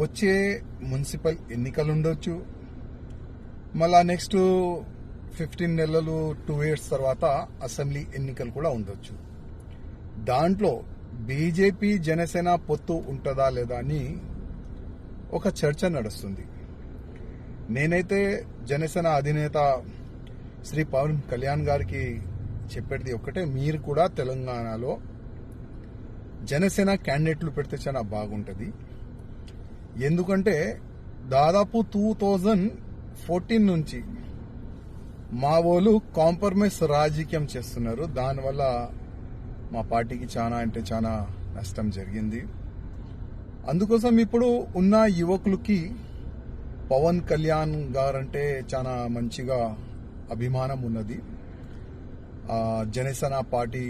వచ్చే మున్సిపల్ ఎన్నికలు ఉండొచ్చు, మళ్ళా నెక్స్ట్ 15 నెలలు 2 years తర్వాత అసెంబ్లీ ఎన్నికలు కూడా ఉండొచ్చు. దాంట్లో బీజేపీ జనసేన పొత్తు ఉంటుందా లేదా అని ఒక చర్చ నడుస్తుంది. నేనైతే జనసేన అధినేత శ్రీ పవన్ కళ్యాణ్ గారికి చెప్పేది ఒక్కటే, మీరు కూడా తెలంగాణలో జనసేన క్యాండిడేట్లు పెడితే చాలా బాగుంటుంది. ఎందుకంటే దాదాపు 2014 నుంచి మా వాళ్ళు కాంప్రమైజ్ రాజకీయం చేస్తున్నారు. దానివల్ల మా పార్టీకి చాలా అంటే చాలా నష్టం జరిగింది. అందుకోసం ఇప్పుడు ఉన్న యువకులకి పవన్ కళ్యాణ్ గారంటే చాలా మంచిగా అభిమానం ఉన్నది. జనసేన పార్టీ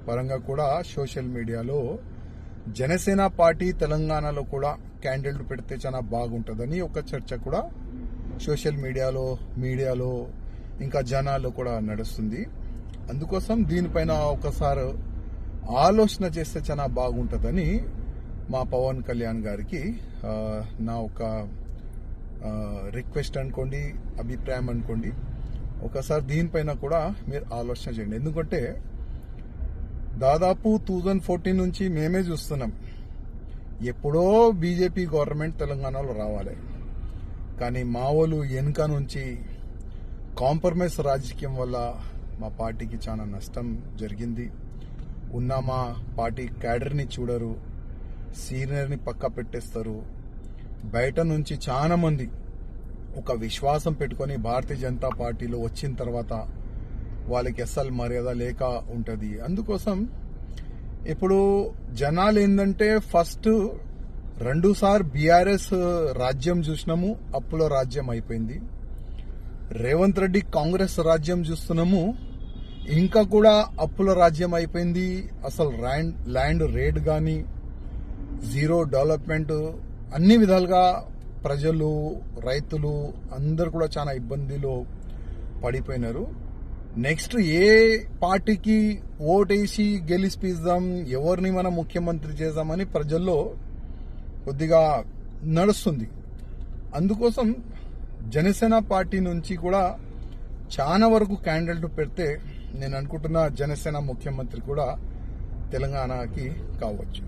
పరంగా కూడా సోషల్ మీడియాలో జనసేన పార్టీ తెలంగాణలో కూడా క్యాండిడేట్లు పెడితే చాలా బాగుంటుందని ఒక చర్చ కూడా సోషల్ మీడియాలో ఇంకా జనాల్లో కూడా నడుస్తుంది. అందుకోసం దీనిపైన ఒకసారి ఆలోచన చేస్తే చాలా బాగుంటుందని మా పవన్ కళ్యాణ్ గారికి నా ఒక రిక్వెస్ట్ అనుకోండి, అభిప్రాయం అనుకోండి. ఒకసారి దీనిపైన కూడా మీరు ఆలోచన చేయండి. ఎందుకంటే దాదాపు 2014 నుంచి మేమే చూస్తున్నాం, ఎప్పుడో బీజేపీ గవర్నమెంట్ తెలంగాణలో రావాలి, కానీ మా వాళ్ళు వెనుక నుంచి కాంప్రమైజ్ రాజకీయం వల్ల మా పార్టీకి చాలా నష్టం జరిగింది. ఉన్న మా పార్టీ క్యాడర్ని చూడరు, సీనియర్ని పక్క పెట్టేస్తారు. బయట నుంచి చాలా మంది ఒక విశ్వాసం పెట్టుకొని భారతీయ జనతా పార్టీలో వచ్చిన తర్వాత వాళ్ళకి అస్సలు మర్యాద లేక ఉంటుంది. అందుకోసం ఇప్పుడు జనాలు ఏంటంటే ఫస్ట్ 2 సార్లు బీఆర్ఎస్ రాజ్యం చూసినాము, అప్పుల రాజ్యం అయిపోయింది. రేవంత్ రెడ్డి కాంగ్రెస్ రాజ్యం చూస్తున్నాము, ఇంకా కూడా అప్పుల రాజ్యం అయిపోయింది. అసలు ల్యాండ్ రేట్ కానీ జీరో డెవలప్మెంట్, అన్ని విధాలుగా ప్రజలు రైతులు అందరు కూడా చాలా ఇబ్బందిలో పడిపోయినారు. నెక్స్ట్ ఏ పార్టీకి ఓటేసి గెలిపిద్దాం, ఎవరిని మనం ముఖ్యమంత్రి చేద్దామని ప్రజల్లో కొద్దిగా నడుస్తుంది. అందుకోసం జనసేన పార్టీ నుంచి కూడా చాలా వరకు క్యాండిడేట్లు పెడితే నేను అనుకుంటున్నా జనసేన ముఖ్యమంత్రి కూడా తెలంగాణకి కావచ్చు.